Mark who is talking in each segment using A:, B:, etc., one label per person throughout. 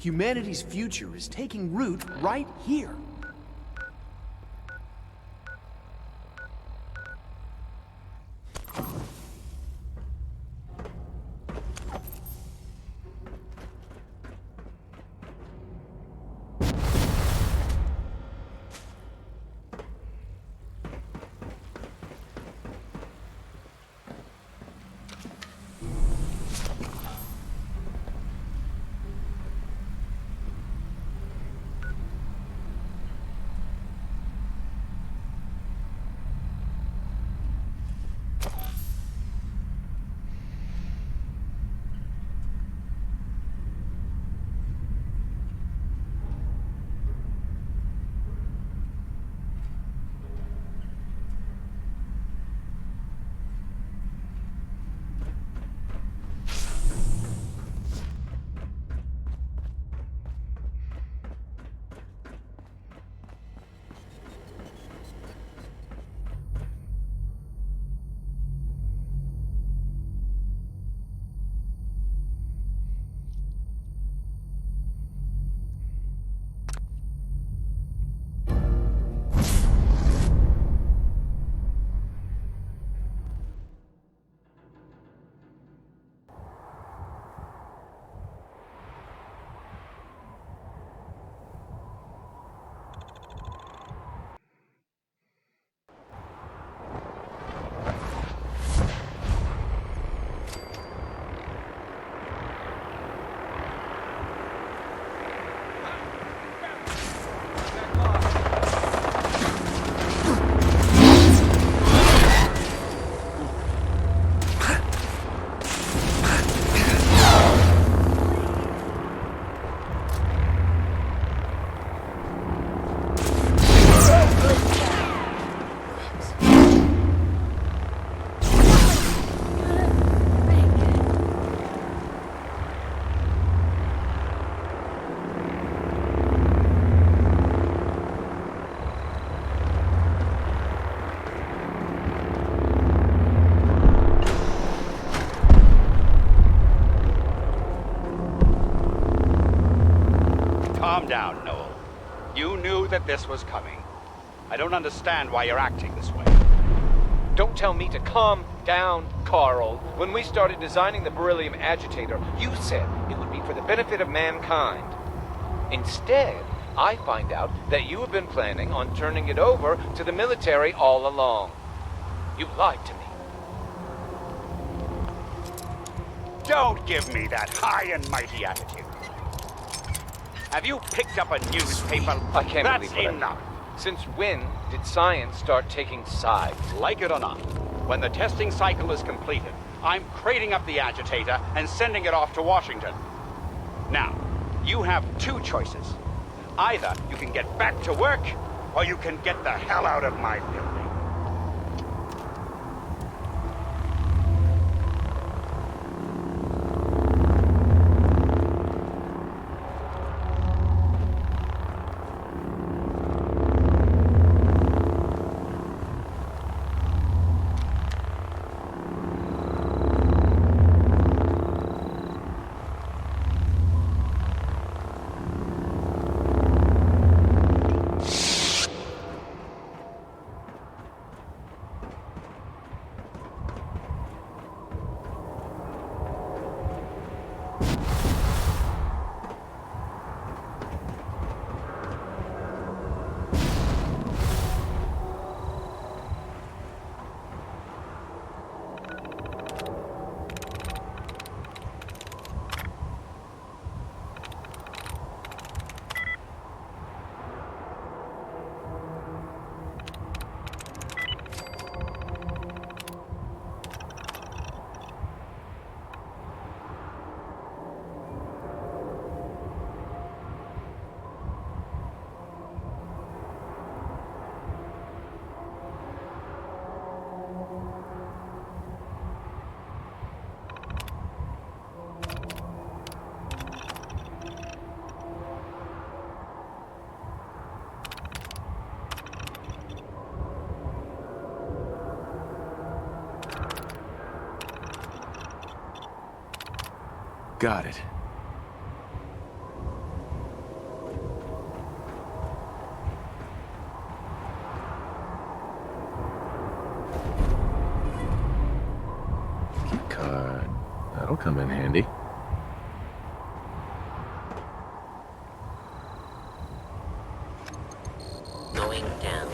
A: Humanity's future is taking root right here.
B: Calm down, Noel. You knew that this was coming. I don't understand why you're acting this way.
C: Don't tell me to calm down, Carl. When we started designing the beryllium agitator, you said it would be for the benefit of mankind. Instead, I find out that you have been planning on turning it over to the military all along. You lied to me.
B: Don't give me that high and mighty attitude. Have you picked up a newspaper?
C: I can't
B: That's
C: believe what
B: enough.
C: Since when did science start taking sides?
B: Like it or not, when the testing cycle is completed, I'm crating up the agitator and sending it off to Washington. Now, you have two choices. Either you can get back to work, or you can get the hell out of my building.
A: Got it.
D: That'll come in handy.
E: Going down.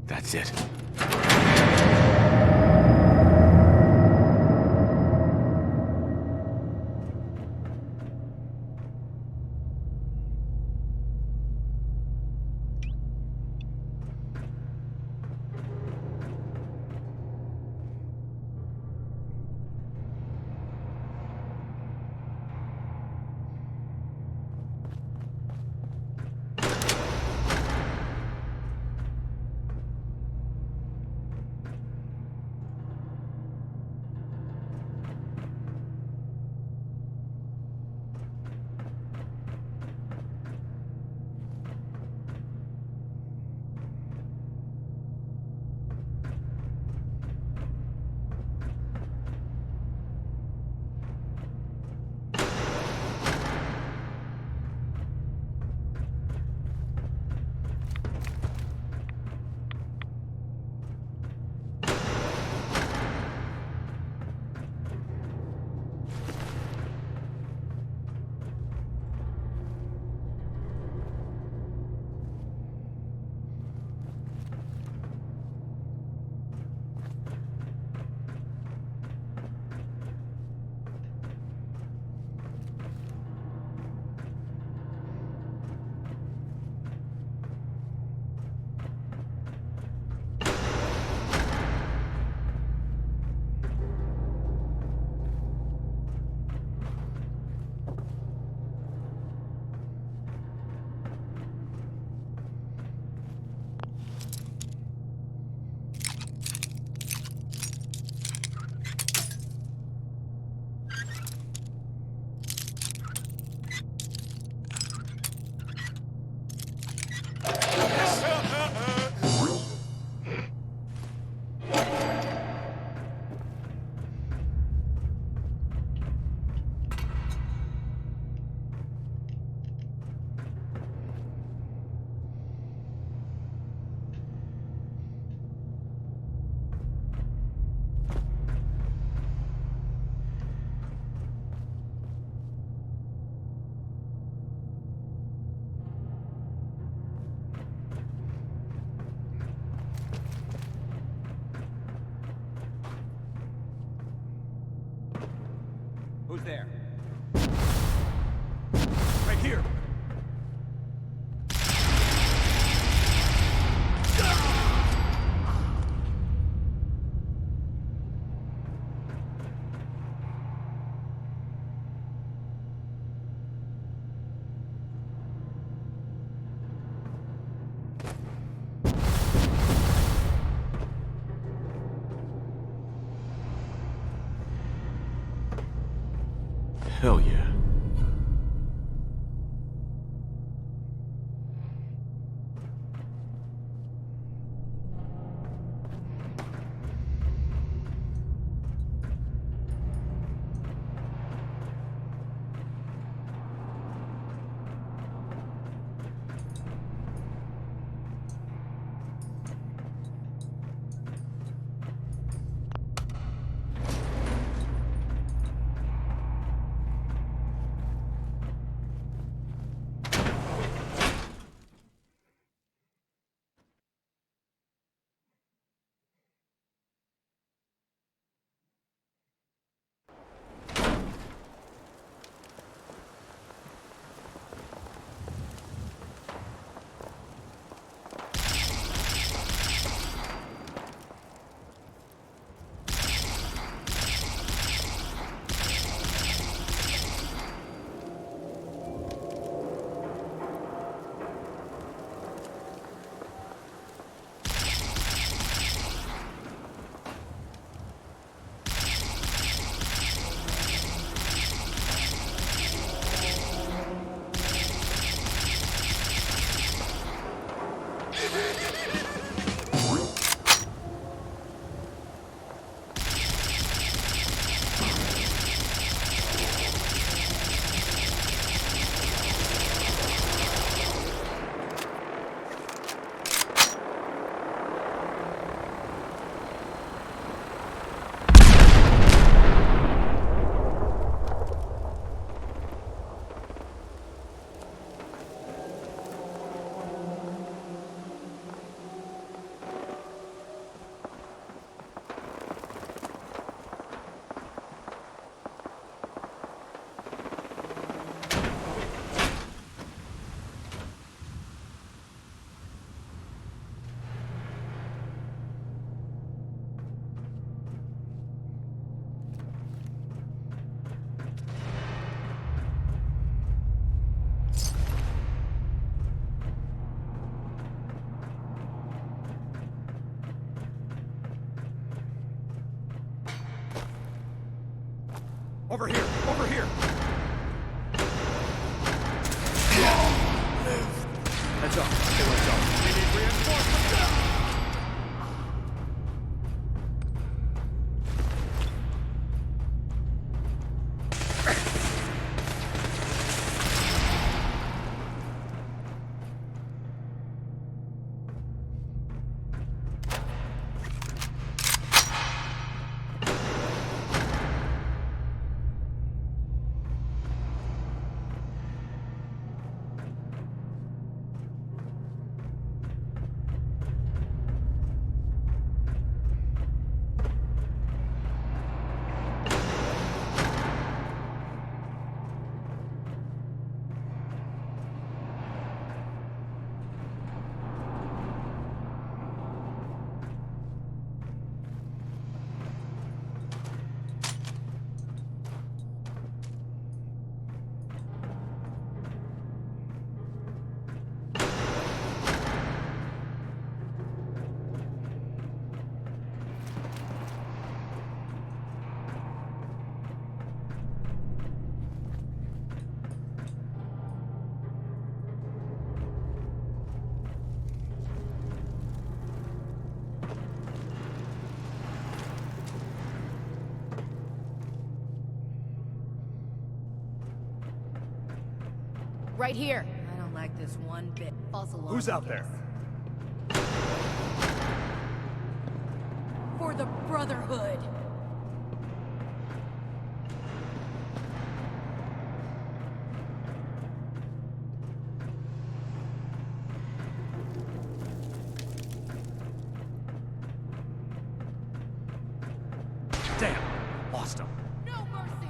D: That's it.
A: Who's there? Right here.
D: Hell yeah.
A: Over here! Over here! Heads up. Okay, let's go. We need reinforcements.
E: Right here. I don't like this one bit. False alarm.
A: Who's out there?
E: For the Brotherhood.
A: Damn, lost him.
E: No mercy.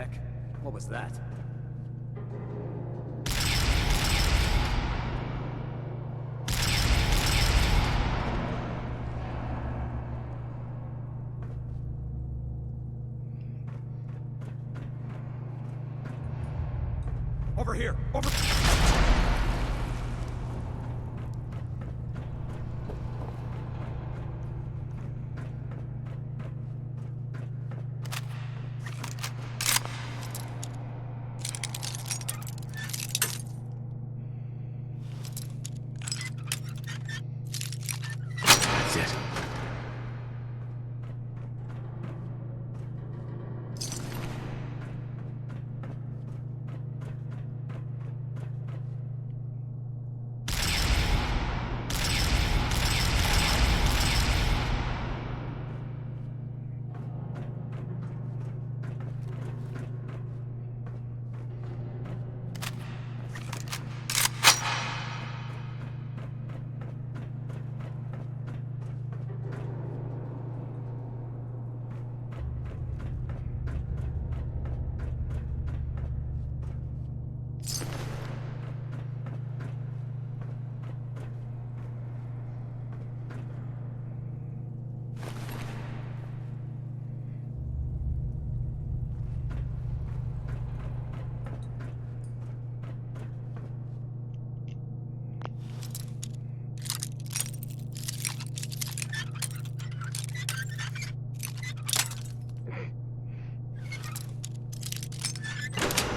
A: heck? What was that? Over here! Over...
D: That's it.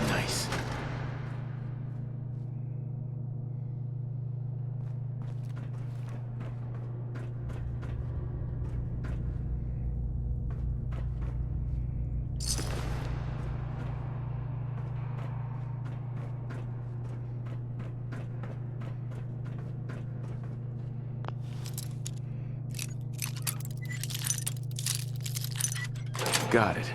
D: Nice. Got it.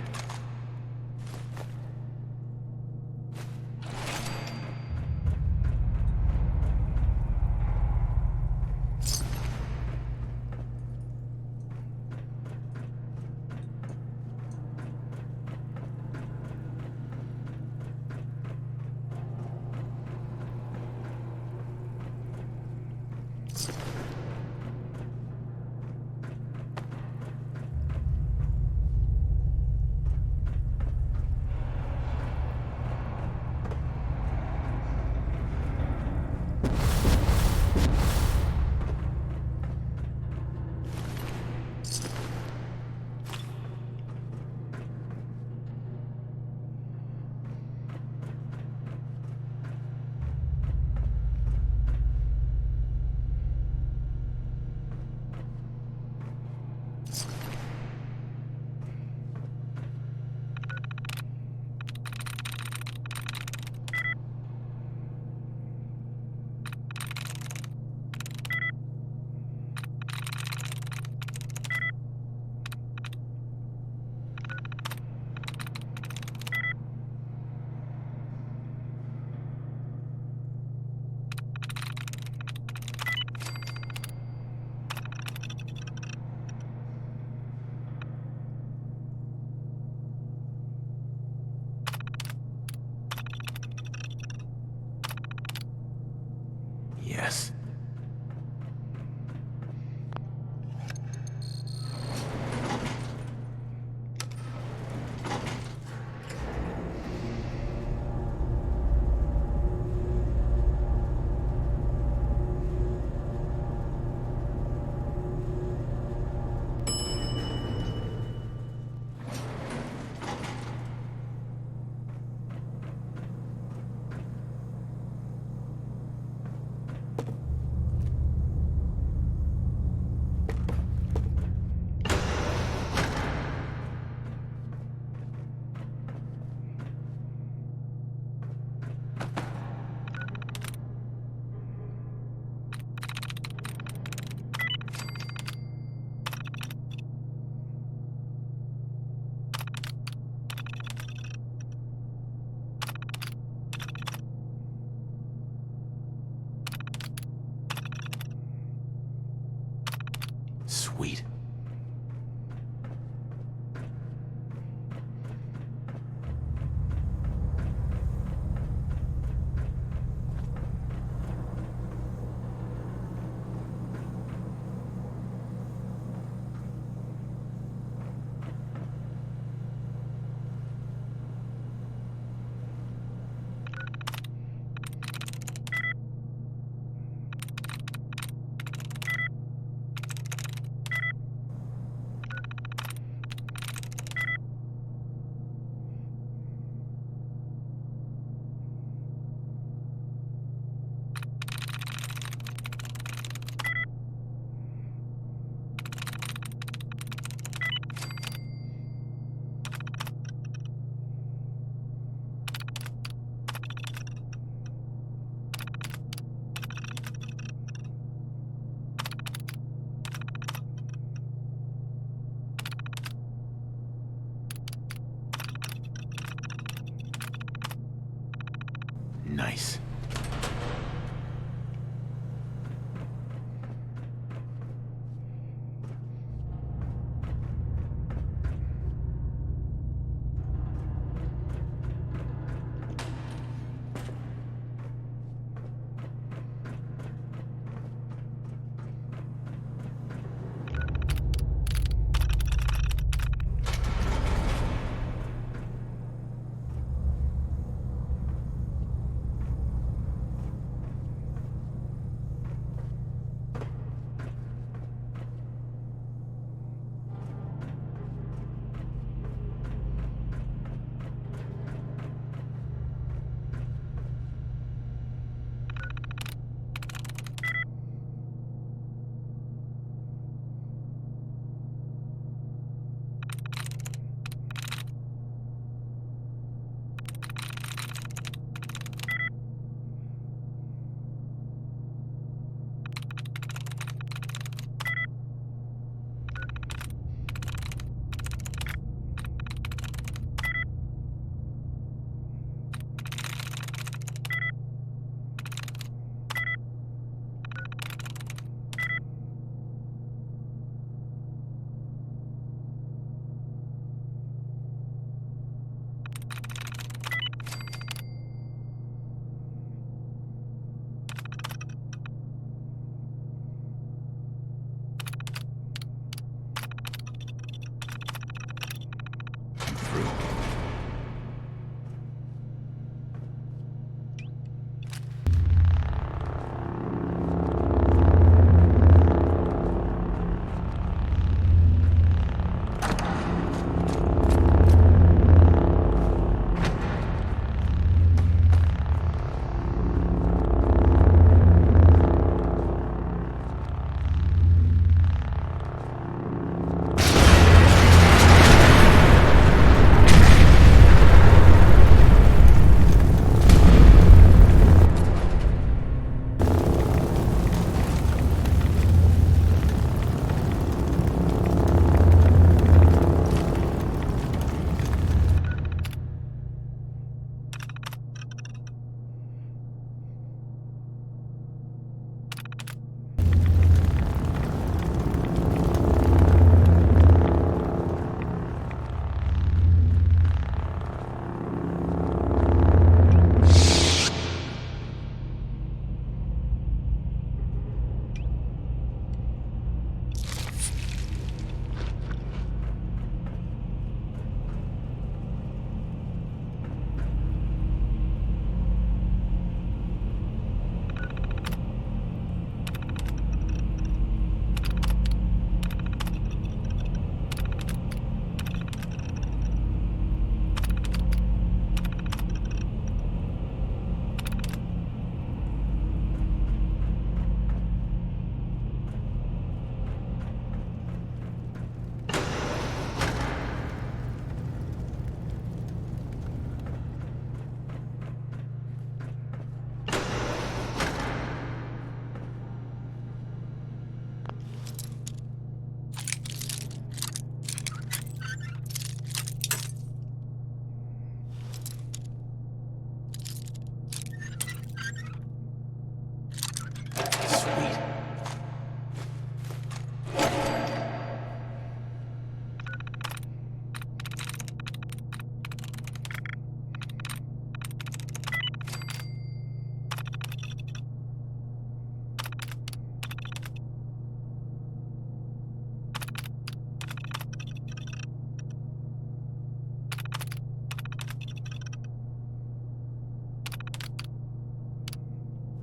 D: Nice.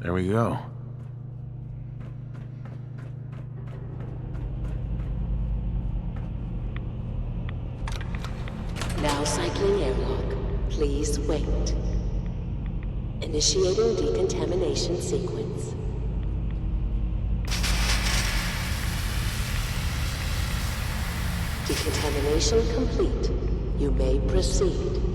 D: There we go.
F: Now cycling airlock. Please wait. Initiating decontamination sequence. Decontamination complete. You may proceed.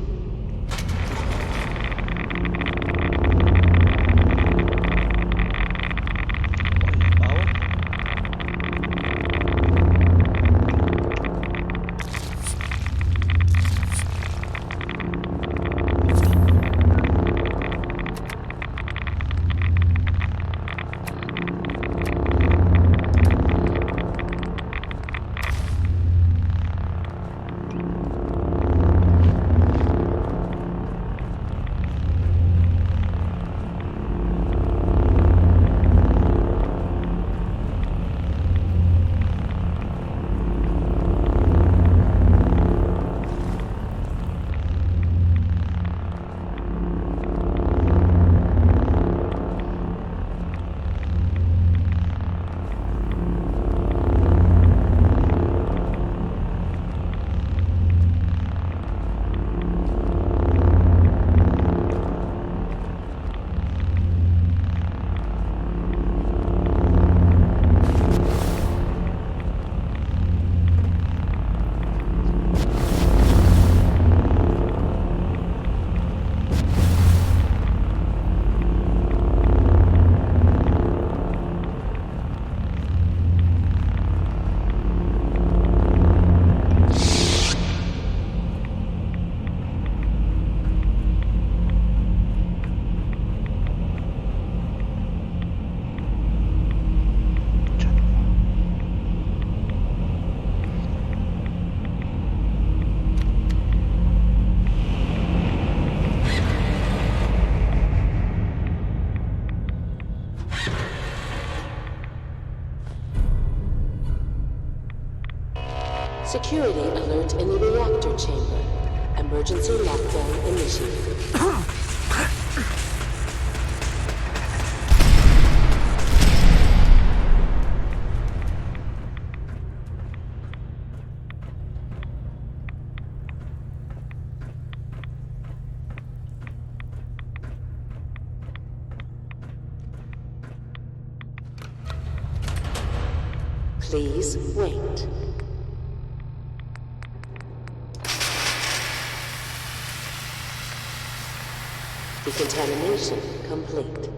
F: Security alert in the reactor chamber. Emergency lockdown initiated. Please wait. Decontamination complete.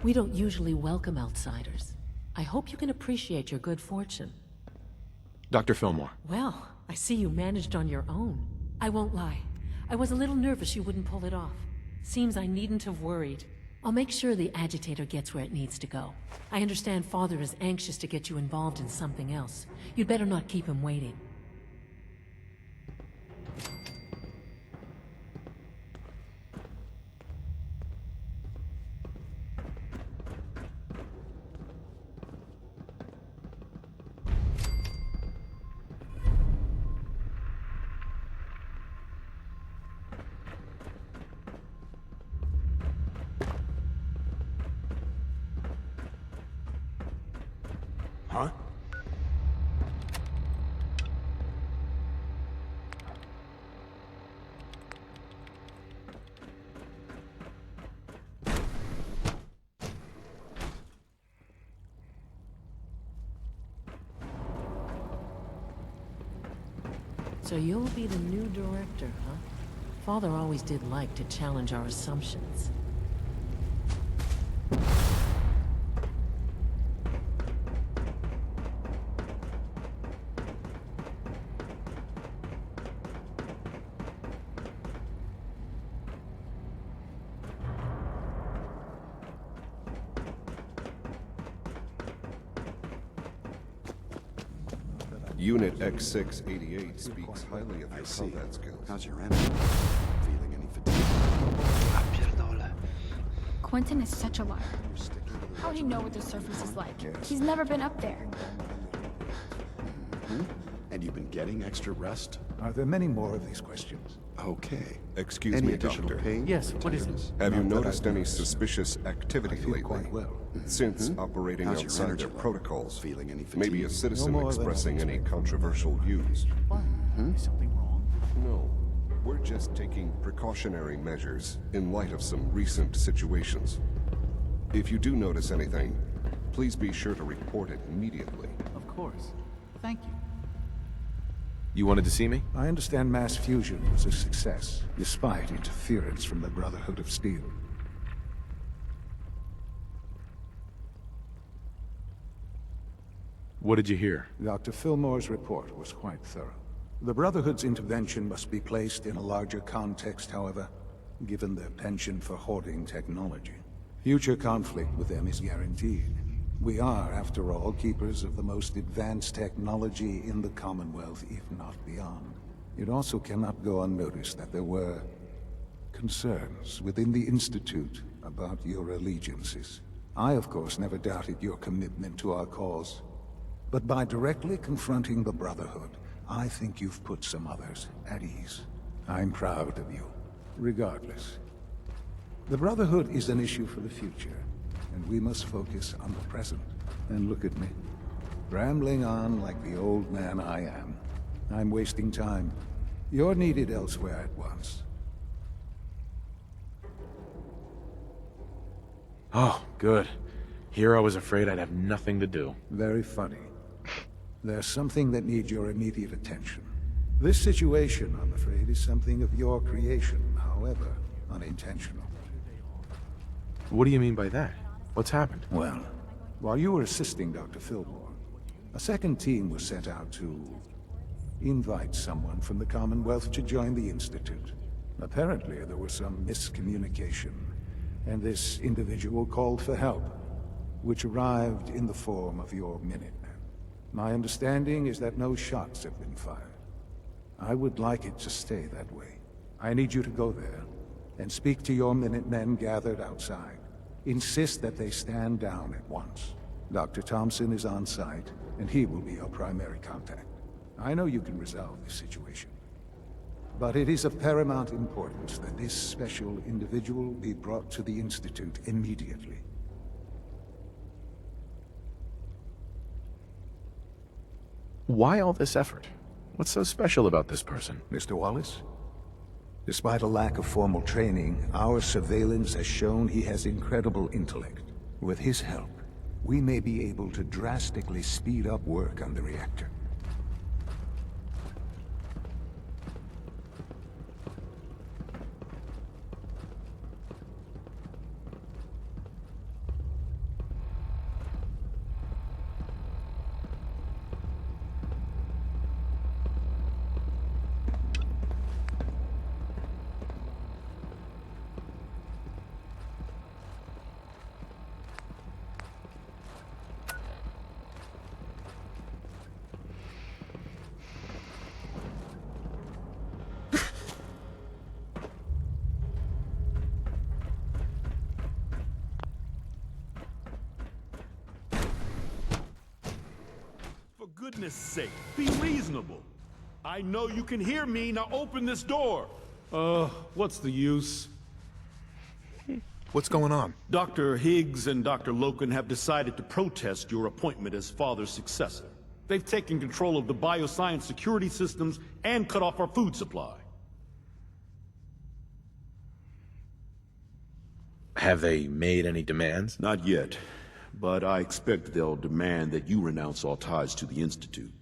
G: We don't usually welcome outsiders. I hope you can appreciate your good fortune.
D: Dr. Fillmore.
G: Well, I see you managed on your own. I won't lie. I was a little nervous you wouldn't pull it off. Seems I needn't have worried. I'll make sure the agitator gets where it needs to go. I understand Father is anxious to get you involved in something else. You'd better not keep him waiting.
A: Huh?
G: So you'll be the new director, huh? Father always did like to challenge our assumptions.
H: Unit X688 speaks highly of your combat skills.
A: How's your enemy? Feeling any fatigue?
I: Quentin is such a liar. How would he know what the surface is like? He's never been up there.
A: And you've been getting extra rest?
J: Are there many more of these questions?
H: Okay. Excuse
A: Any
H: me,
A: additional
H: Doctor.
A: pain?
G: Yes, what is it?
H: Have you
J: Not that
H: noticed
J: I've
H: any
J: noticed.
H: suspicious activity
J: I feel
H: lately?
J: quite well.
H: Since operating
A: How's your
H: outside
A: energy
H: their
A: level?
H: protocols,
A: Feeling any
H: maybe
A: fatigue?
H: a citizen
J: No more than
H: expressing
J: I
H: any
J: expect from a
H: controversial views.
A: Is something wrong?
H: No, we're just taking precautionary measures in light of some recent situations. If you do notice anything, please be sure to report it immediately.
A: Of course. Thank you.
D: You wanted to see me?
J: I understand mass fusion was a success, despite interference from the Brotherhood of Steel.
D: What did you hear?
J: Dr. Fillmore's report was quite thorough. The Brotherhood's intervention must be placed in a larger context, however, given their penchant for hoarding technology. Future conflict with them is guaranteed. We are, after all, keepers of the most advanced technology in the Commonwealth, if not beyond. It also cannot go unnoticed that there were concerns within the Institute about your allegiances. I, of course, never doubted your commitment to our cause. But by directly confronting the Brotherhood, I think you've put some others at ease. I'm proud of you, regardless. The Brotherhood is an issue for the future, and we must focus on the present. And look at me, rambling on like the old man I am. I'm wasting time. You're needed elsewhere at once.
D: Oh, good. Here I was afraid I'd have nothing to do.
J: Very funny. There's something that needs your immediate attention. This situation, I'm afraid, is something of your creation, however unintentional.
D: What do you mean by that? What's happened?
J: Well, while you were assisting Dr. Fillmore, a second team was sent out to invite someone from the Commonwealth to join the Institute. Apparently, there was some miscommunication, and this individual called for help, which arrived in the form of your Minutemen. My understanding is that no shots have been fired. I would like it to stay that way. I need you to go there and speak to your Minutemen gathered outside. Insist that they stand down at once. Dr. Thompson is on site, and he will be your primary contact. I know you can resolve this situation, but it is of paramount importance that this special individual be brought to the Institute immediately.
D: Why all this effort? What's so special about this person?
J: Mr. Wallace? Despite a lack of formal training, our surveillance has shown he has incredible intellect. With his help, we may be able to drastically speed up work on the reactor.
K: For goodness sake, be reasonable. I know you can hear me, now open this door. What's the use?
D: What's going on?
K: Dr. Higgs and Dr. Loken have decided to protest your appointment as Father's successor. They've taken control of the bioscience security systems and cut off our food supply.
D: Have they made any demands?
K: Not yet, but I expect they'll demand that you renounce all ties to the Institute.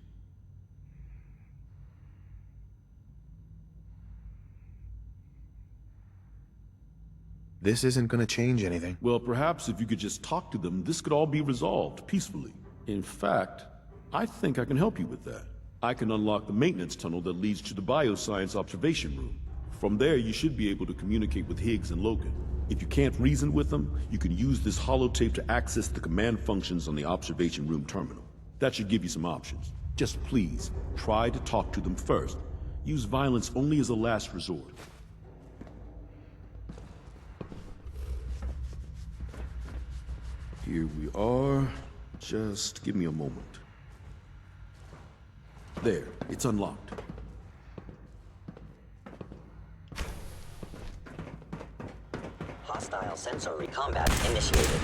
D: This isn't gonna change anything.
K: Well, perhaps if you could just talk to them, this could all be resolved peacefully. In fact, I think I can help you with that. I can unlock the maintenance tunnel that leads to the bioscience observation room. From there, you should be able to communicate with Higgs and Loken. If you can't reason with them, you can use this holotape to access the command functions on the observation room terminal. That should give you some options. Just please, try to talk to them first. Use violence only as a last resort. Here we are. Just give me a moment. There, it's unlocked.
L: Hostile sensory combat initiated.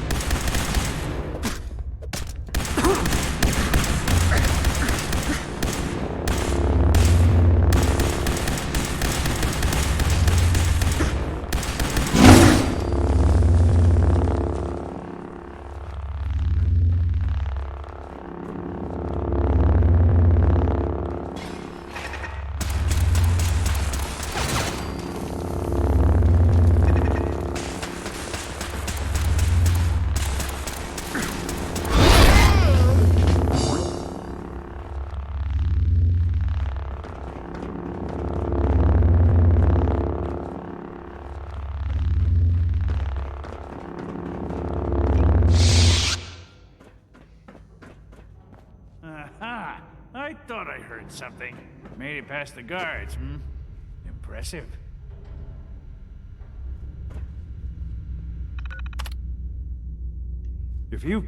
M: Aha! I thought I heard something. Made it past the guards, Impressive. If you...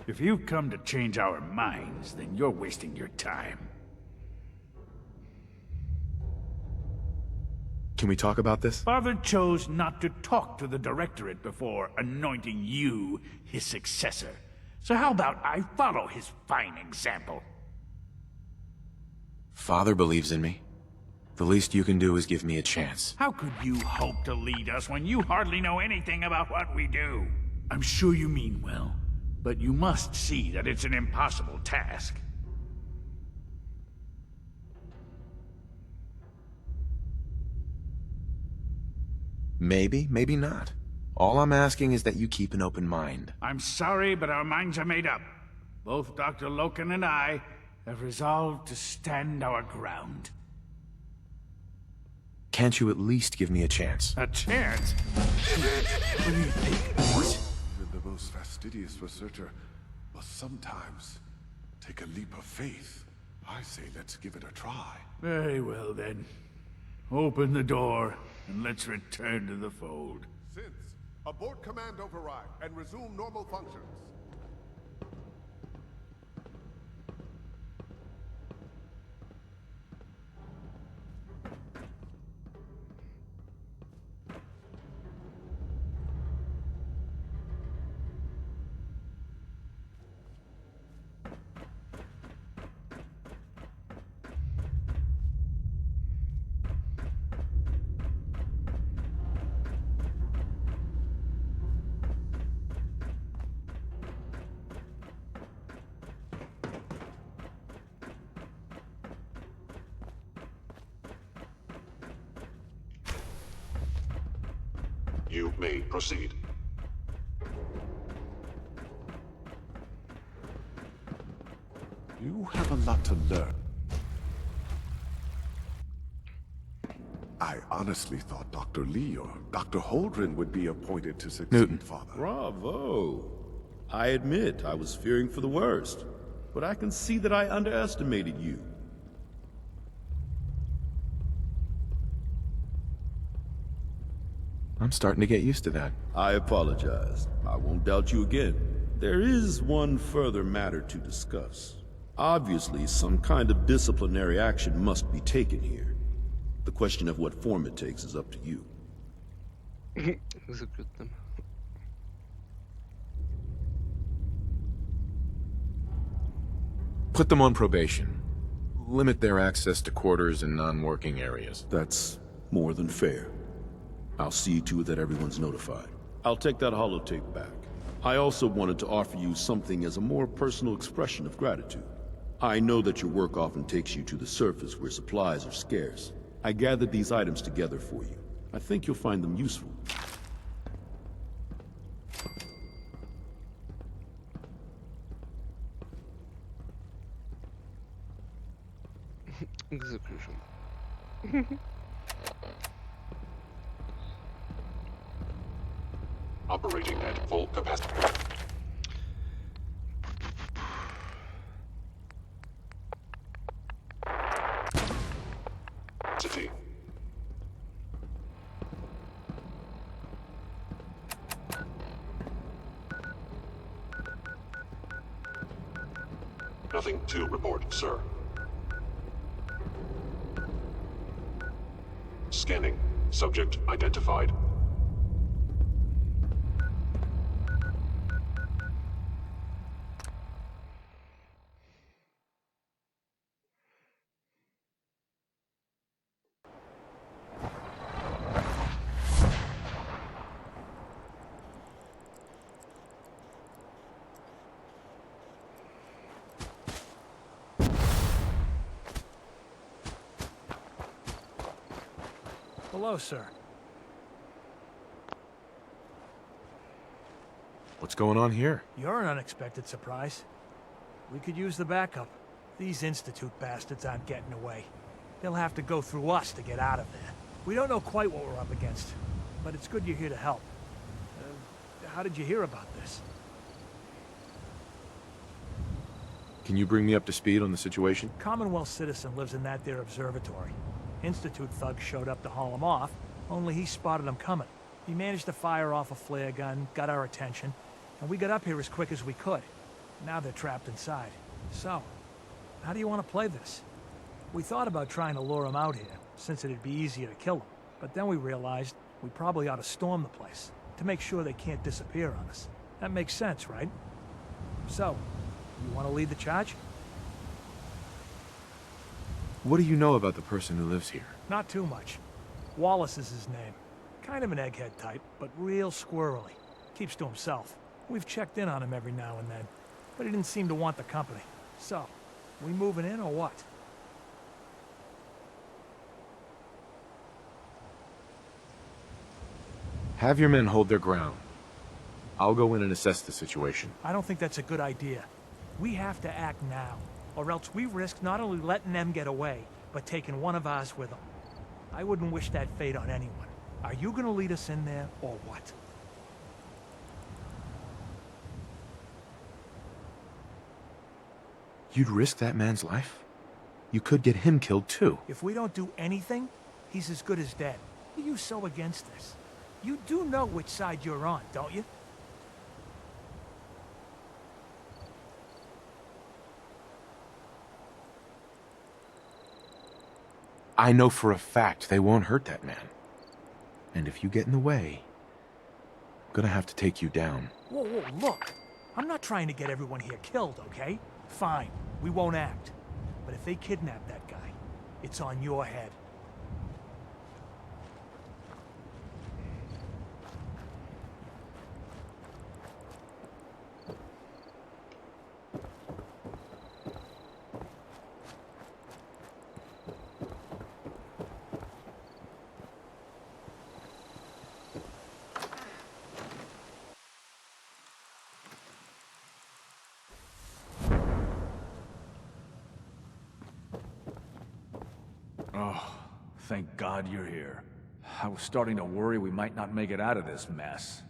M: If you've come to change our minds, then you're wasting your time.
D: Can we talk about this?
M: Father chose not to talk to the Directorate before anointing you his successor. So how about I follow his fine example?
D: Father believes in me. The least you can do is give me a chance.
M: How could you hope to lead us when you hardly know anything about what we do? I'm sure you mean well, but you must see that it's an impossible task.
D: Maybe, maybe not. All I'm asking is that you keep an open mind.
M: I'm sorry, but our minds are made up. Both Dr. Loken and I have resolved to stand our ground.
D: Can't you at least give me a chance?
M: A chance? What do you think, boys?
H: Even the most fastidious researcher must sometimes take a leap of faith. I say let's give it a try.
M: Very well, then. Open the door, and let's return to the fold.
H: Since, abort command override and resume normal functions.
K: You may proceed.
H: You have a lot to learn. I honestly thought Dr. Lee or Dr. Holdren would be appointed to succeed
D: Newton.
H: Father.
K: Bravo. I admit I was fearing for the worst, but I can see that I underestimated you.
D: I'm starting to get used to that.
K: I apologize. I won't doubt you again. There is one further matter to discuss. Obviously, some kind of disciplinary action must be taken here. The question of what form it takes is up to you.
D: Put them on probation. Limit their access to quarters and non-working areas.
K: That's more than fair. I'll see to it that everyone's notified. I'll take that holotape back. I also wanted to offer you something as a more personal expression of gratitude. I know that your work often takes you to the surface where supplies are scarce. I gathered these items together for you. I think you'll find them useful.
N: Execution.
K: Operating at full capacity.
O: Nothing to report, sir. Scanning. Subject identified.
P: Hello, sir.
D: What's going on here?
P: You're an unexpected surprise. We could use the backup. These Institute bastards aren't getting away. They'll have to go through us to get out of there. We don't know quite what we're up against, but it's good you're here to help. How did you hear about this?
D: Can you bring me up to speed on the situation?
P: Commonwealth citizen lives in that there observatory. Institute thugs showed up to haul him off, only he spotted them coming. He managed to fire off a flare gun, got our attention, and we got up here as quick as we could. Now they're trapped inside. So, how do you want to play this? We thought about trying to lure him out here, since it'd be easier to kill him. But then we realized we probably ought to storm the place, to make sure they can't disappear on us. That makes sense, right? So, you want to lead the charge?
D: What do you know about the person who lives here?
P: Not too much. Wallace is his name. Kind of an egghead type, but real squirrely. Keeps to himself. We've checked in on him every now and then, but he didn't seem to want the company. So, we moving in or what?
D: Have your men hold their ground. I'll go in and assess the situation.
P: I don't think that's a good idea. We have to act now, or else we risk not only letting them get away, but taking one of ours with them. I wouldn't wish that fate on anyone. Are you gonna lead us in there, or what?
D: You'd risk that man's life? You could get him killed too.
P: If we don't do anything, he's as good as dead. Why are you so against this? You do know which side you're on, don't you?
D: I know for a fact they won't hurt that man. And if you get in the way, I'm gonna have to take you down.
P: Whoa, look! I'm not trying to get everyone here killed, okay? Fine, we won't act. But if they kidnap that guy, it's on your head.
Q: Oh, thank God you're here. I was starting to worry we might not make it out of this mess.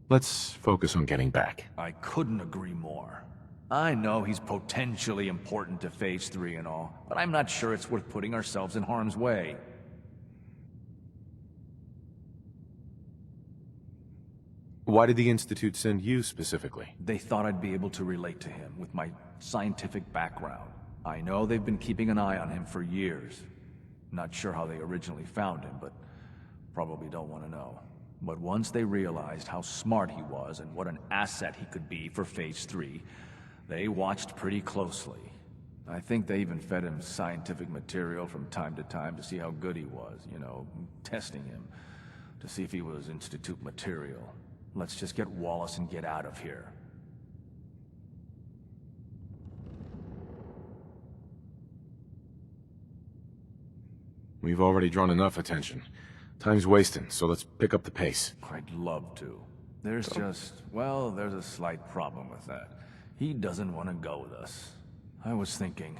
D: Let's focus on getting back.
Q: I couldn't agree more. I know he's potentially important to Phase 3 and all, but I'm not sure it's worth putting ourselves in harm's way.
D: Why did the Institute send you specifically?
Q: They thought I'd be able to relate to him with my scientific background. I know they've been keeping an eye on him for years. Not sure how they originally found him, but probably don't want to know. But once they realized how smart he was and what an asset he could be for Phase 3, they watched pretty closely. I think they even fed him scientific material from time to time to see how good he was, you know, testing him, to see if he was Institute material. Let's just get Wallace and get out of here.
D: We've already drawn enough attention. Time's wasting, so let's pick up the pace.
Q: I'd love to. There's there's a slight problem with that. He doesn't want to go with us. I was thinking,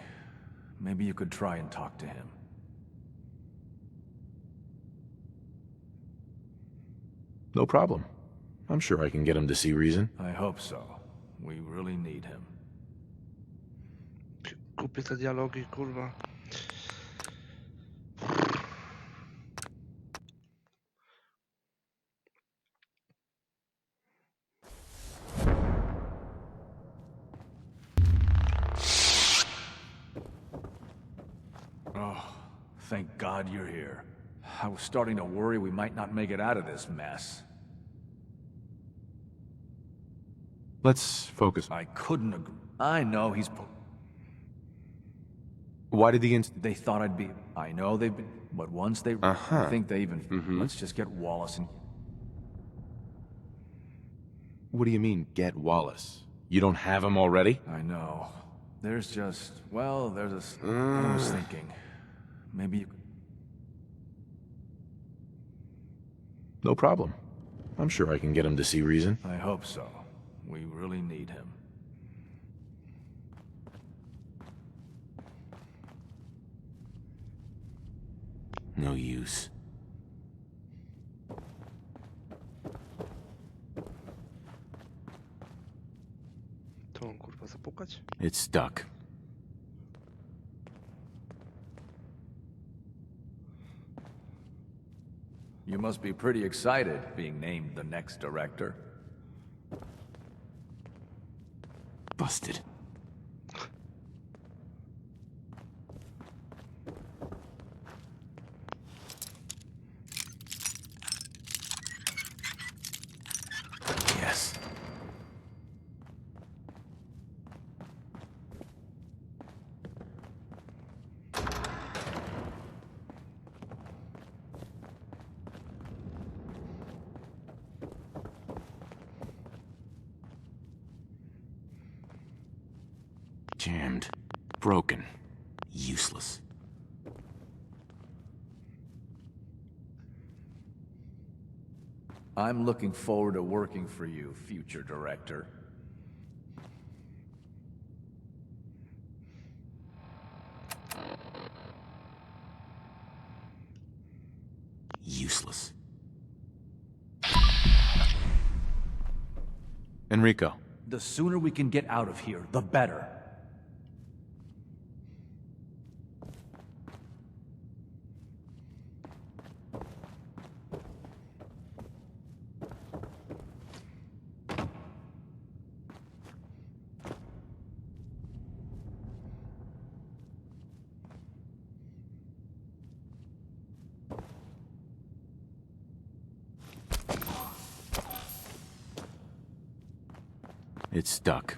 Q: maybe you could try and talk to him.
D: No problem. I'm sure I can get him to see reason.
Q: I hope so. We really need him.
N: Głupie te dialogi, kurwa.
Q: Thank God you're here. I was starting to worry we might not make it out of this mess.
D: Let's focus.
Q: I couldn't agree. I know he's...
D: Why did the
Q: They thought I'd be... I know they've been... But once they... I think they even... Let's just get Wallace and...
D: What do you mean, get Wallace? You don't have him already?
Q: I know. There's just... Well, there's a... I was thinking... Maybe you...
D: No problem. I'm sure I can get him to see reason.
Q: I hope so. We really need him.
D: No use.
N: To mam kurwa zapukać?
D: It's stuck.
Q: You must be pretty excited being named the next director.
D: Busted. Yes. Jammed. Broken. Useless.
Q: I'm looking forward to working for you, future director.
D: Useless. Enrico.
Q: The sooner we can get out of here, the better.
D: It's stuck.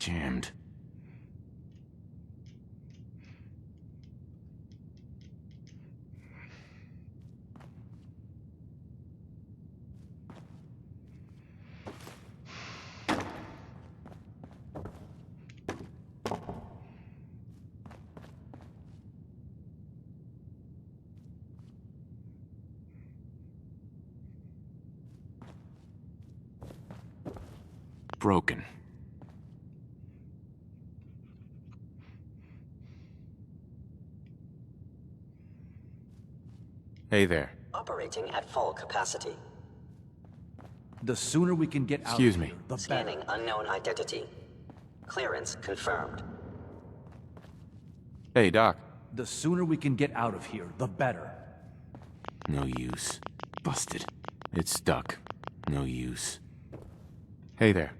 D: Jammed. Broken. Hey there.
L: Operating at full capacity.
Q: The sooner we can get out
D: Excuse
Q: of
D: me.
Q: here, the
L: Scanning
Q: better.
L: unknown identity. Clearance confirmed.
D: Hey, Doc.
Q: The sooner we can get out of here, the better.
D: No use. Busted. It's stuck. No use. Hey there.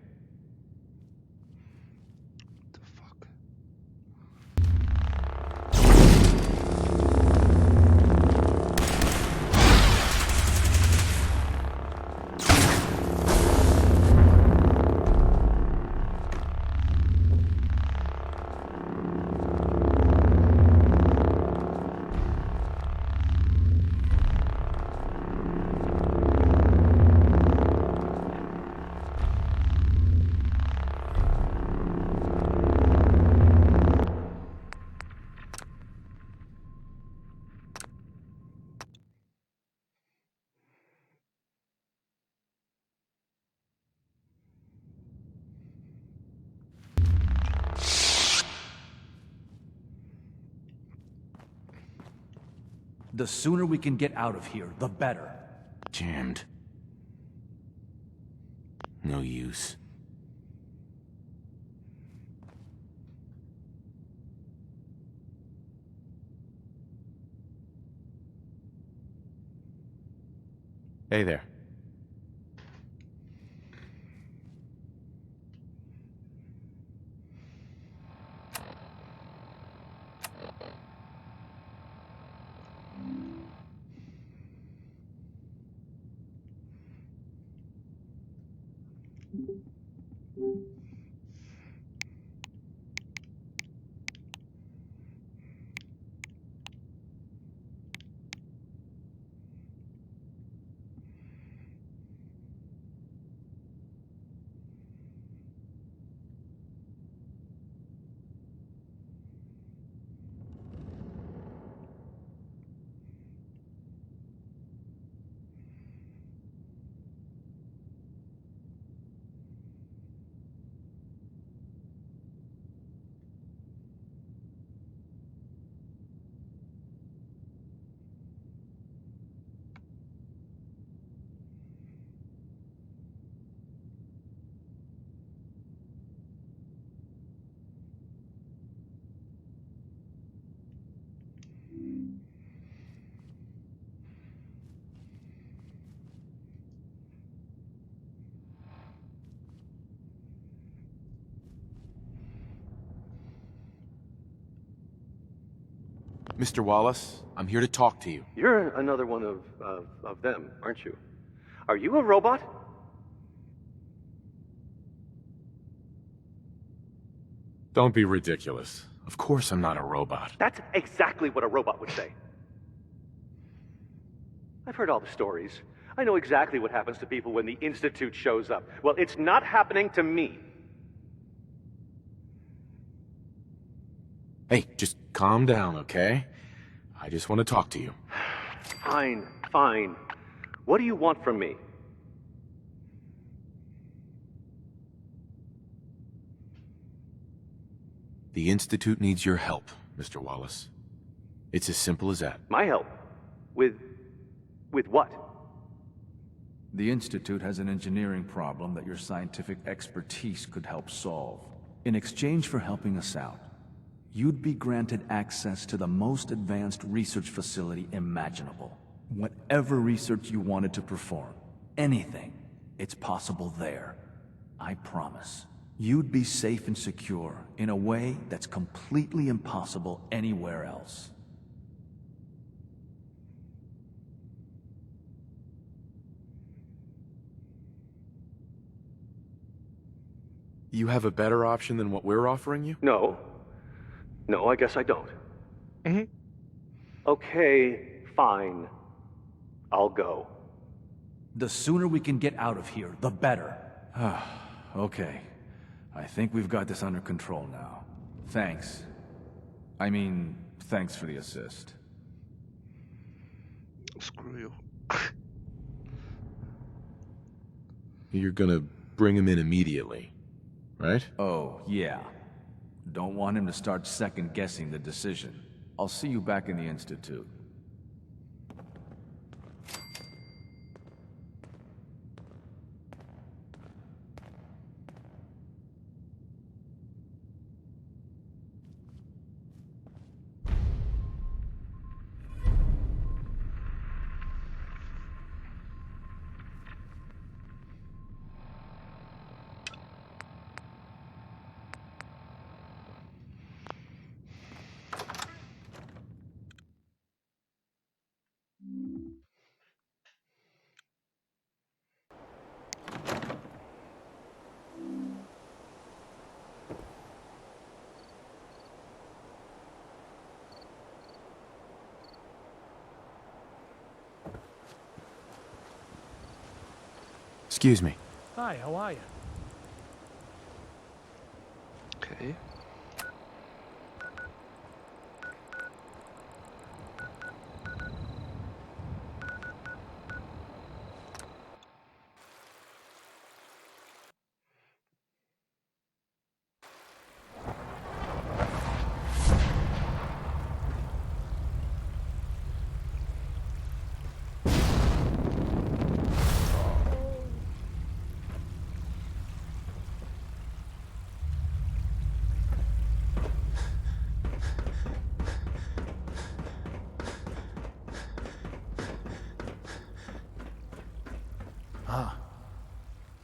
Q: The sooner we can get out of here, the better.
D: Jammed. No use. Hey there. Mr. Wallace, I'm here to talk to you.
R: You're another one of them, aren't you? Are you a robot?
D: Don't be ridiculous. Of course I'm not a robot.
R: That's exactly what a robot would say. I've heard all the stories. I know exactly what happens to people when the Institute shows up. Well, it's not happening to me.
D: Hey, just calm down, okay? I just want to talk to you.
R: Fine, fine. What do you want from me?
D: The Institute needs your help, Mr. Wallace. It's as simple as that.
R: My help? With what?
Q: The Institute has an engineering problem that your scientific expertise could help solve. In exchange for helping us out, you'd be granted access to the most advanced research facility imaginable. Whatever research you wanted to perform, anything, it's possible there. I promise. You'd be safe and secure in a way that's completely impossible anywhere else.
D: You have a better option than what we're offering you?
R: No. No, I guess I don't. Okay, fine. I'll go.
Q: The sooner we can get out of here, the better. Okay. I think we've got this under control now. Thanks. I mean, thanks for the assist.
N: Screw you.
D: You're gonna bring him in immediately, right?
Q: Oh, yeah. Don't want him to start second-guessing the decision. I'll see you back in the Institute.
D: Excuse me.
P: Hi, how are you?
N: Okay.
J: Ah,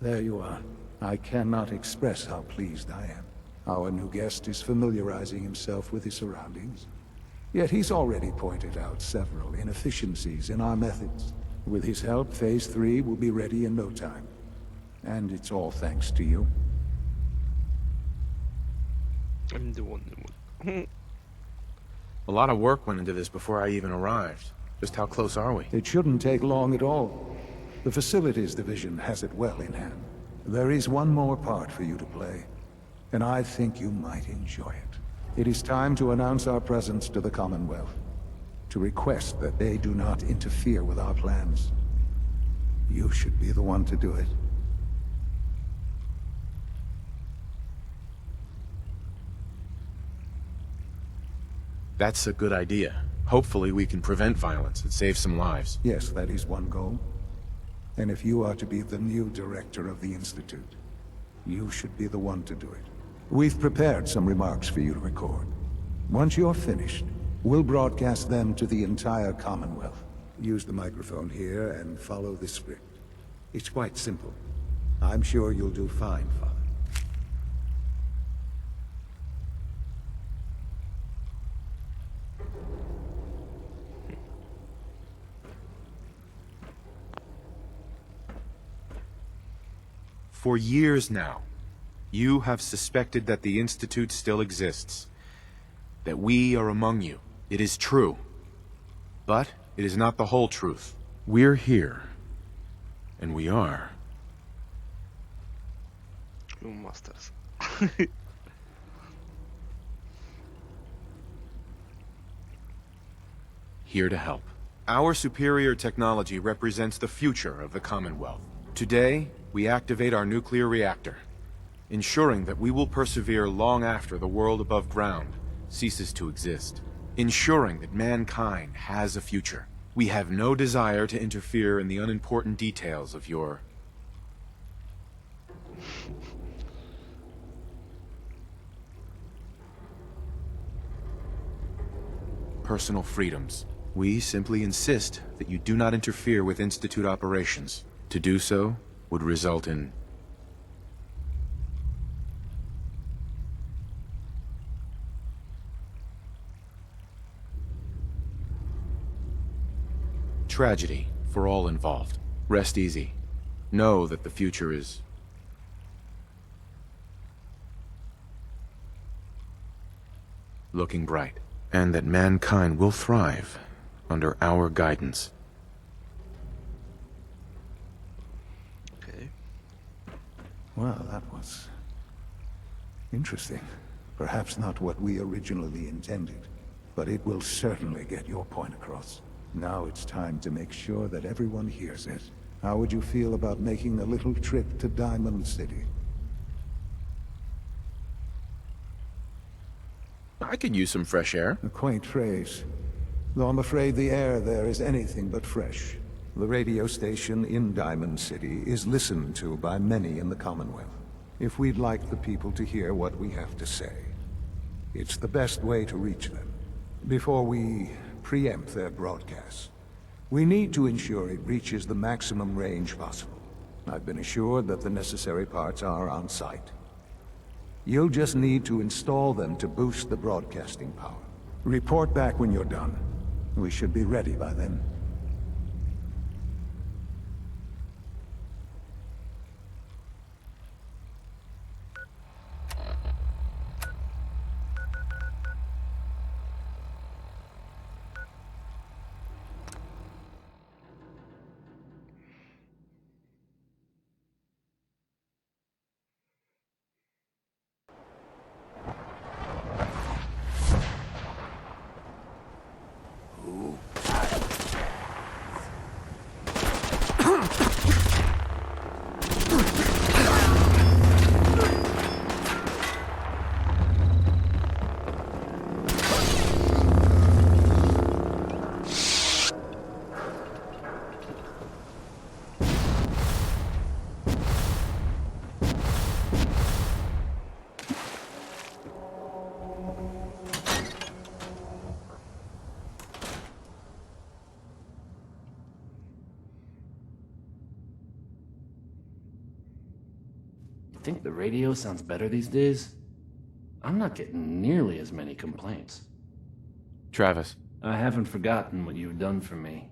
J: there you are. I cannot express how pleased I am. Our new guest is familiarizing himself with his surroundings. Yet he's already pointed out several inefficiencies in our methods. With his help, Phase 3 will be ready in no time. And it's all thanks to you.
N: I'm the one.
D: A lot of work went into this before I even arrived. Just how close are we?
J: It shouldn't take long at all. The Facilities Division has it well in hand. There is one more part for you to play, and I think you might enjoy it. It is time to announce our presence to the Commonwealth, to request that they do not interfere with our plans. You should be the one to do it.
D: That's a good idea. Hopefully we can prevent violence and save some lives.
J: Yes, that is one goal. And if you are to be the new director of the Institute, you should be the one to do it. We've prepared some remarks for you to record. Once you're finished, we'll broadcast them to the entire Commonwealth. Use the microphone here and follow the script. It's quite simple. I'm sure you'll do fine, Father.
D: For years now, you have suspected that the Institute still exists. That we are among you. It is true. But it is not the whole truth. We're here. And we are.
N: You masters.
D: Here to help. Our superior technology represents the future of the Commonwealth. Today, we activate our nuclear reactor, ensuring that we will persevere long after the world above ground ceases to exist. Ensuring that mankind has a future. We have no desire to interfere in the unimportant details of your... personal freedoms. We simply insist that you do not interfere with Institute operations. To do so would result in... tragedy for all involved. Rest easy. Know that the future is... looking bright. And that mankind will thrive under our guidance.
N: Okay.
J: Well, that was... interesting. Perhaps not what we originally intended, but it will certainly get your point across. Now it's time to make sure that everyone hears it. How would you feel about making a little trip to Diamond City?
D: I could use some fresh air.
J: A quaint phrase, though I'm afraid the air there is anything but fresh. The radio station in Diamond City is listened to by many in the Commonwealth. If we'd like the people to hear what we have to say, it's the best way to reach them. Before we preempt their broadcasts, we need to ensure it reaches the maximum range possible. I've been assured that the necessary parts are on site. You'll just need to install them to boost the broadcasting power. Report back when you're done. We should be ready by then.
S: Think the radio sounds better these days? I'm not getting nearly as many complaints.
D: Travis.
S: I haven't forgotten what you've done for me.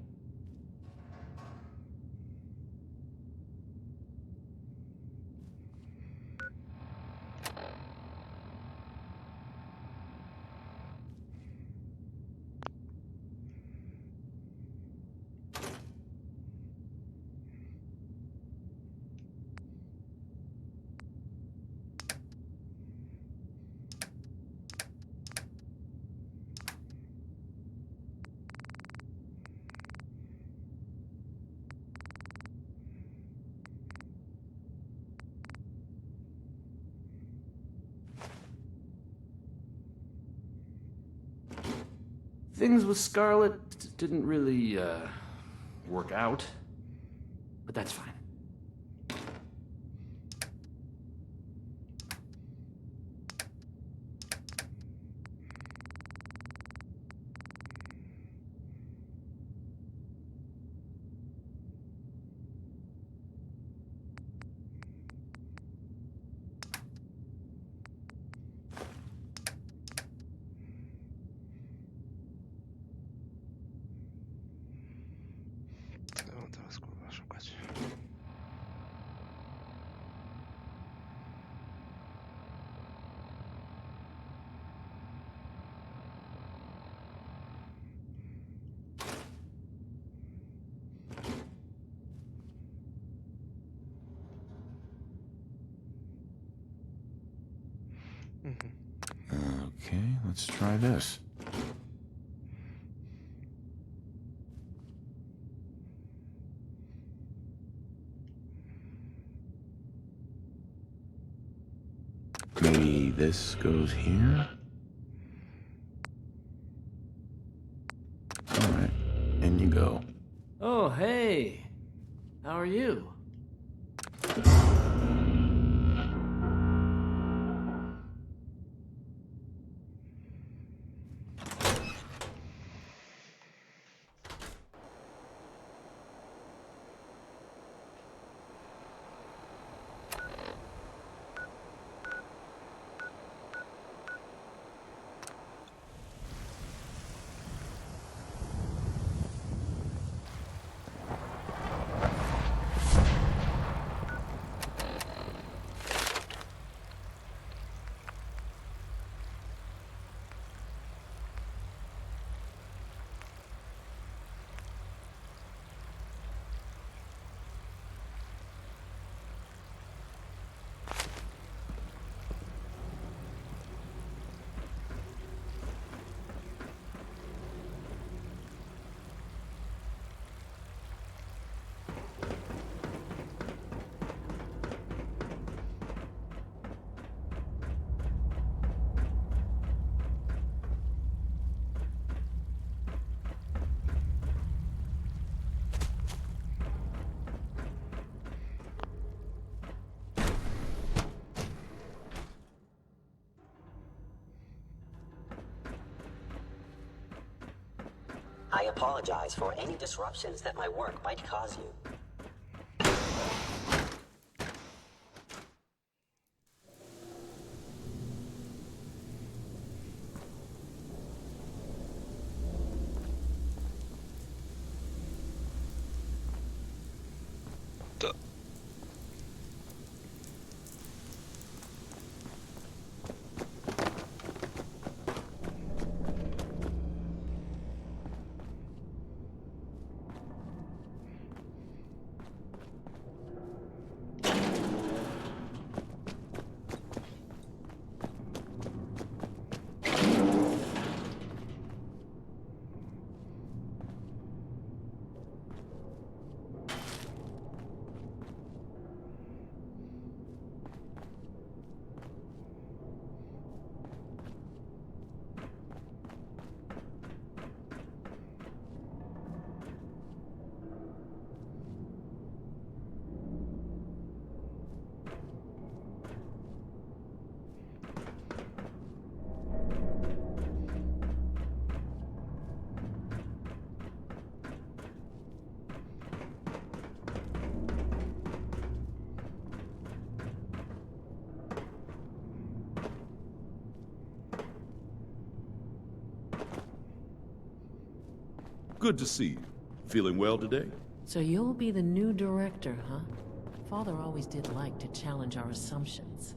S: Things with Scarlet didn't really, work out. But that's fine.
N: Teraz kurwa szukać.
D: Okay, let's try this. Maybe this goes here? Alright, in you go.
S: Oh, hey! How are you?
L: I apologize for any disruptions that my work might cause you.
K: Good to see you. Feeling well today?
G: So you'll be the new director, huh? Father always did like to challenge our assumptions.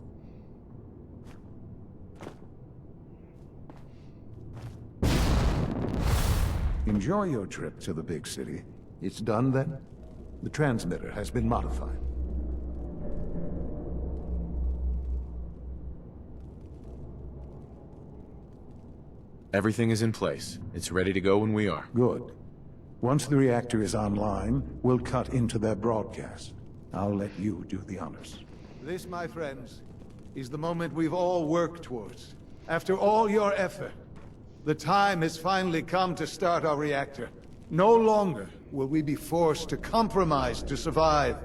J: Enjoy your trip to the big city. It's done then? The transmitter has been modified.
D: Everything is in place. It's ready to go when we are.
J: Good. Once the reactor is online, we'll cut into their broadcast. I'll let you do the honors. This, my friends, is the moment we've all worked towards. After all your effort, the time has finally come to start our reactor. No longer will we be forced to compromise to survive.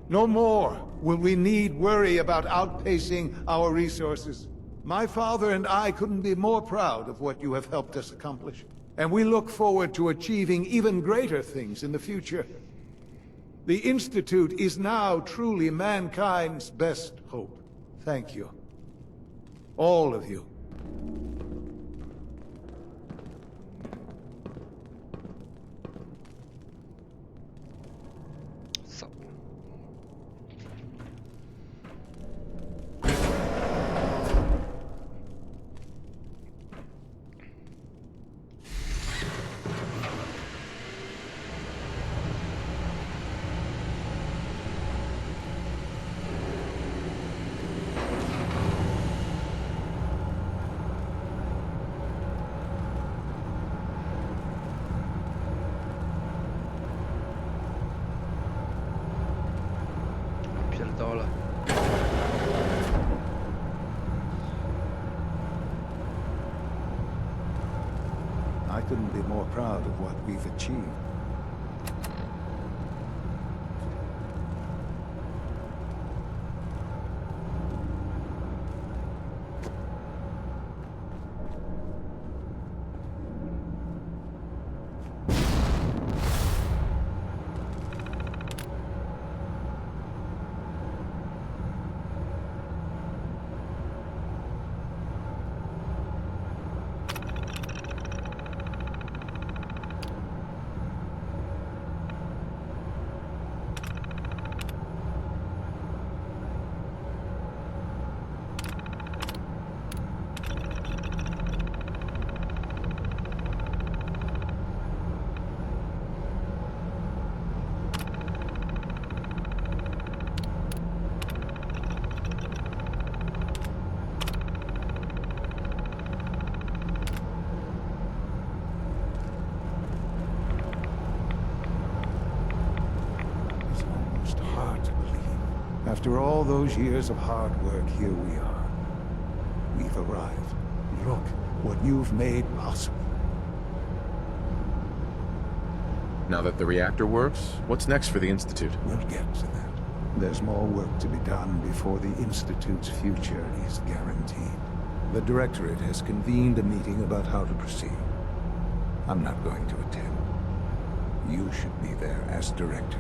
J: No more will we need worry about outpacing our resources. My father and I couldn't be more proud of what you have helped us accomplish. And we look forward to achieving even greater things in the future. The Institute is now truly mankind's best hope. Thank you. All of you.
N: Pierdolę.
J: I couldn't be more proud of what we've achieved. After all those years of hard work, here we are. We've arrived. Look what you've made possible.
D: Now that the reactor works, what's next for the Institute?
J: We'll get to that. There's more work to be done before the Institute's future is guaranteed. The Directorate has convened a meeting about how to proceed. I'm not going to attend. You should be there as Director.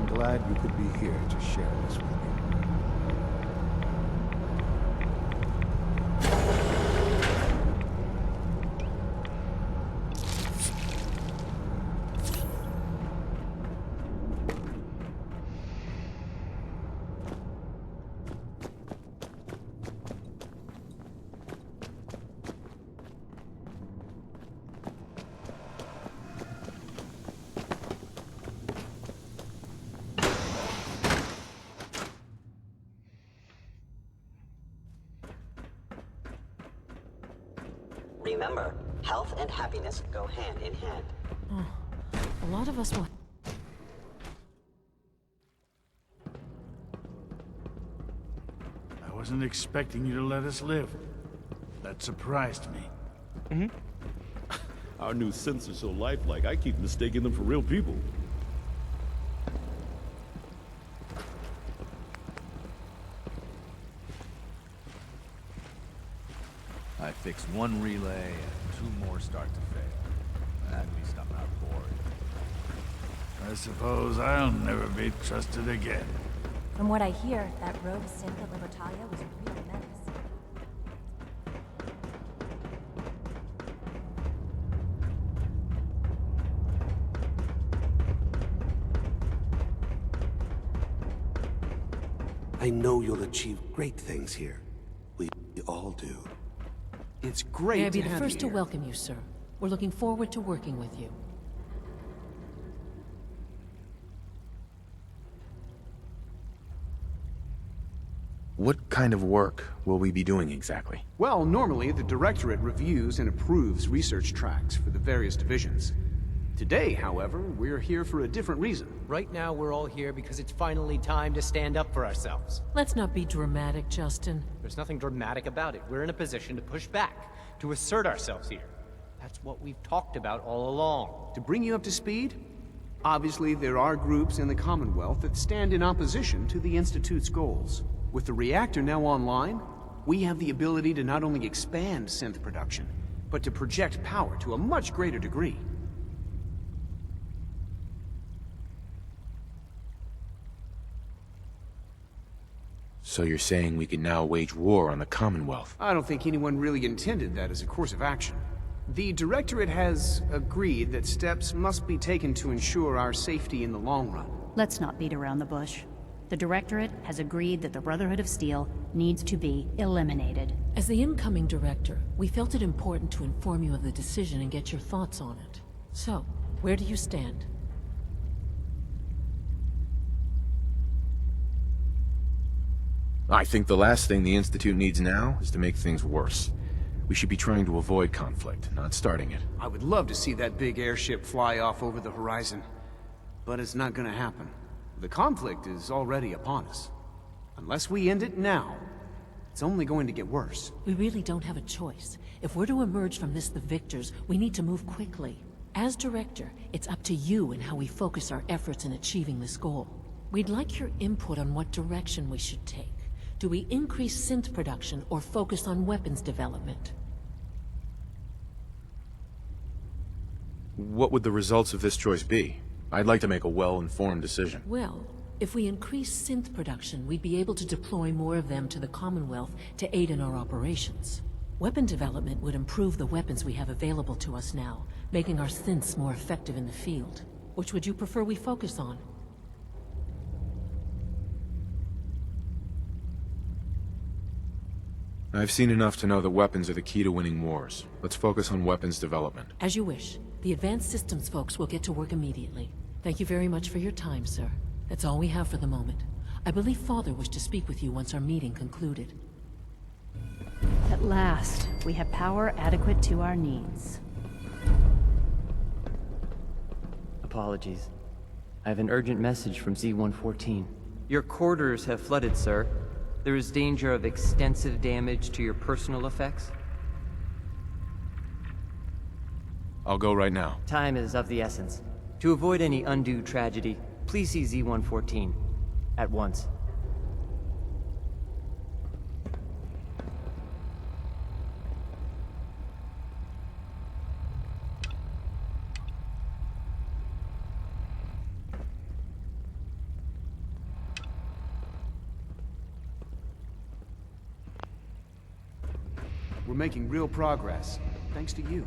J: Glad you could be here to share this with me.
L: Remember, health and happiness go hand in hand.
G: Oh, a lot of us will...
M: I wasn't expecting you to let us live. That surprised me.
K: Our new synths are so lifelike, I keep mistaking them for real people.
Q: I Fix one relay and 2 more start to fail. At least I'm not bored.
M: I suppose I'll never be trusted again.
T: From what I hear, that rogue synth at Libertalia was a real menace.
A: I know you'll achieve great things here. We all do. It's great
G: May I be
A: to
G: the
A: have
G: first
A: you
G: to
A: here.
G: welcome you, sir. We're looking forward to working with you.
D: What kind of work will we be doing exactly?
A: Well, normally the Directorate reviews and approves research tracks for the various divisions. Today, however, we're here for a different reason.
U: Right now, we're all here because it's finally time to stand up for ourselves.
G: Let's not be dramatic, Justin.
U: There's nothing dramatic about it. We're in a position to push back, to assert ourselves here. That's what we've talked about all along.
A: To bring you up to speed, obviously there are groups in the Commonwealth that stand in opposition to the Institute's goals. With the reactor now online, we have the ability to not only expand synth production, but to project power to a much greater degree.
D: So you're saying we can now wage war on the Commonwealth?
A: I don't think anyone really intended that as a course of action. The Directorate has agreed that steps must be taken to ensure our safety in the long run.
V: Let's not beat around the bush. The Directorate has agreed that the Brotherhood of Steel needs to be eliminated.
G: As the incoming director, we felt it important to inform you of the decision and get your thoughts on it. So, where do you stand?
D: I think the last thing the Institute needs now is to make things worse. We should be trying to avoid conflict, not starting it.
A: I would love to see that big airship fly off over the horizon, but it's not gonna happen. The conflict is already upon us. Unless we end it now, it's only going to get worse.
G: We really don't have a choice. If we're to emerge from this the victors, we need to move quickly. As director, it's up to you and how we focus our efforts in achieving this goal. We'd like your input on what direction we should take. Do we increase synth production or focus on weapons development?
D: What would the results of this choice be? I'd like to make a well-informed decision.
G: Well, if we increase synth production, we'd be able to deploy more of them to the Commonwealth to aid in our operations. Weapon development would improve the weapons we have available to us now, making our synths more effective in the field. Which would you prefer we focus on?
D: I've seen enough to know that weapons are the key to winning wars. Let's focus on weapons development.
G: As you wish. The Advanced Systems folks will get to work immediately. Thank you very much for your time, sir. That's all we have for the moment. I believe Father wished to speak with you once our meeting concluded.
V: At last, we have power adequate to our needs.
W: Apologies. I have an urgent message from Z-114. Your quarters have flooded, sir. There is danger of extensive damage to your personal effects.
D: I'll go right now.
W: Time is of the essence. To avoid any undue tragedy, please see Z-114 at once.
A: We're making real progress, thanks to you.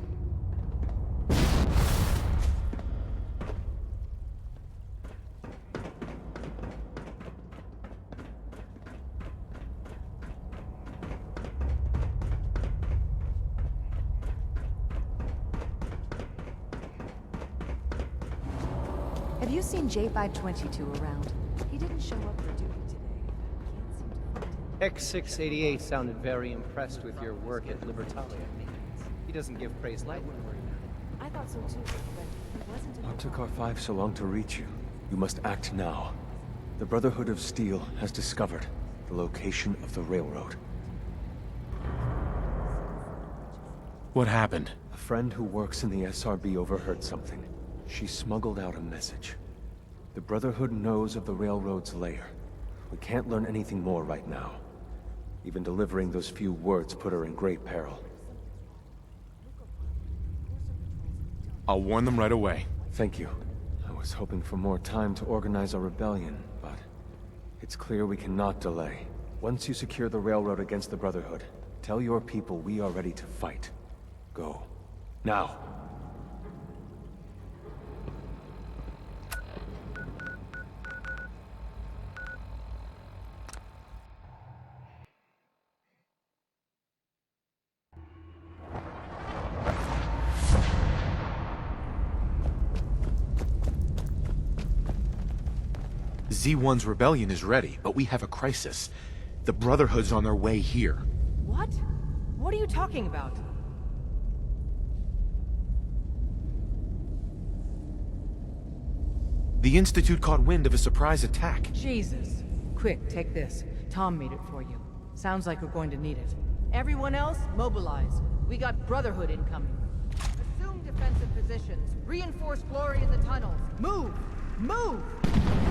X: Have you seen J522 around? He didn't show up for duty today.
U: X688 sounded very impressed with your work at Libertalia. He doesn't give praise lightly.
X: I thought so too, but he wasn't.
Y: What took R5 so long to reach you? You must act now. The Brotherhood of Steel has discovered the location of the railroad.
D: What happened?
Y: A friend who works in the SRB overheard something. She smuggled out a message. The Brotherhood knows of the railroad's lair. We can't learn anything more right now. Even delivering those few words put her in great peril.
D: I'll warn them right away.
Y: Thank you. I was hoping for more time to organize our rebellion, but it's clear we cannot delay. Once you secure the railroad against the Brotherhood, tell your people we are ready to fight. Go. Now.
D: Z1's rebellion is ready, but we have a crisis. The Brotherhood's on their way here.
B: What? What are you talking about?
D: The Institute caught wind of a surprise attack.
B: Jesus. Quick, take this. Tom made it for you. Sounds like we're going to need it. Everyone else, mobilize. We got Brotherhood incoming. Assume defensive positions. Reinforce Glory in the tunnels. Move! Move!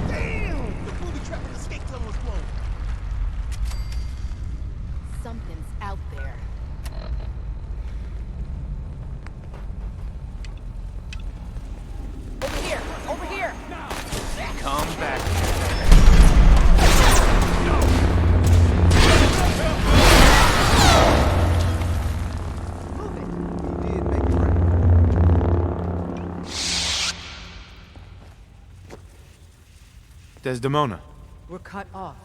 C: Damn! The booby trap in the escape tunnel is blown.
B: Something's out there. Over here! Over here!
A: Come back.
D: Desdemona.
B: We're cut off.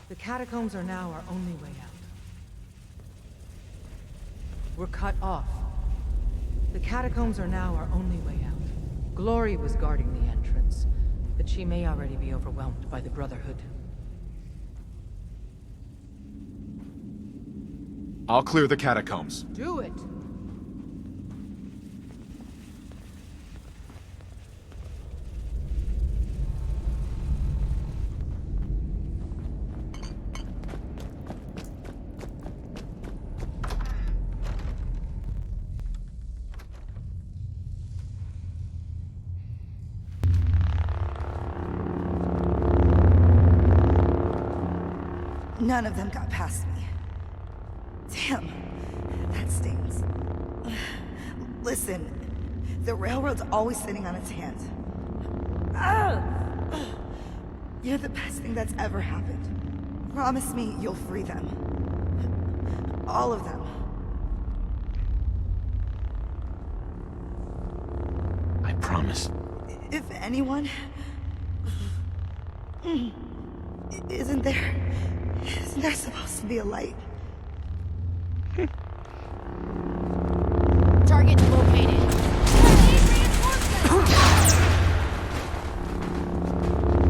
B: The catacombs are now our only way out. We're cut off. The catacombs are now our only way out. Glory was guarding the entrance, but she may already be overwhelmed by the Brotherhood.
D: I'll clear the catacombs.
B: Do it!
X: None of them got past me. Damn, that stings. Listen, the railroad's always sitting on its hands. You're the best thing that's ever happened. Promise me you'll free them. All of them.
D: I promise.
X: If anyone... Isn't there supposed to be a light?
V: Target located.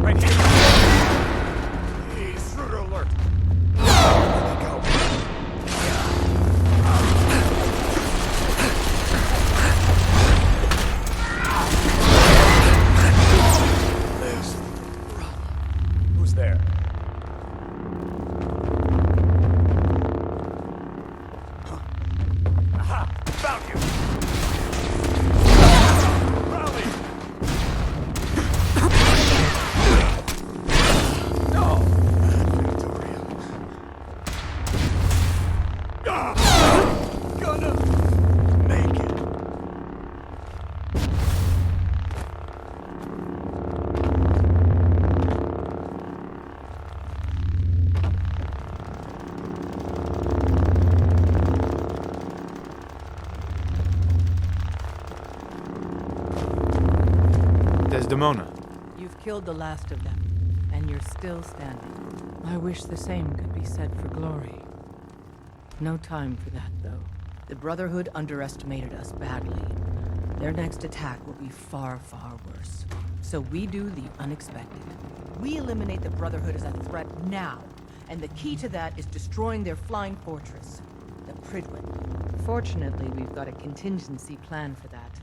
C: Right here. Please, Fruiter alert. Liz. Who's there? Found you! Rally! No! Victoria. Gonna make it.
D: Desdemona.
B: You've killed the last of them, and you're still standing. I wish the same could be said for Glory. No time for that, though. The Brotherhood underestimated us badly. Their next attack will be far, far worse. So we do the unexpected. We eliminate the Brotherhood as a threat now, and the key to that is destroying their flying fortress, the Prydwen. Fortunately, we've got a contingency plan for that.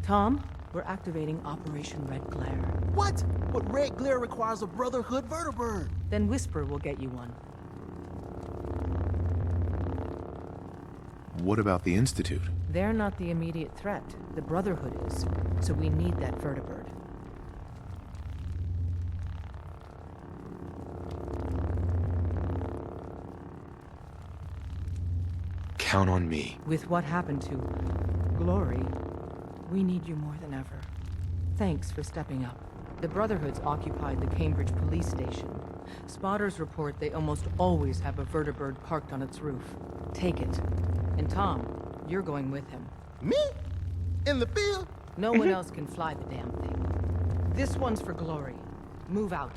B: Tom, we're activating Operation Red Glare.
C: What? But Red Glare requires a Brotherhood vertibird.
B: Then Whisper will get you one.
D: What about the Institute?
B: They're not the immediate threat. The Brotherhood is. So we need that vertibird.
D: Count on me.
B: With what happened to Glory, We need you more than ever. Thanks for stepping up. The Brotherhood's occupied the Cambridge police station. Spotters report they almost always have a vertibird parked on its roof. Take it. And Tom, you're going with him.
C: Me? In the field?
B: No one else can fly the damn thing. This one's for glory. Move out.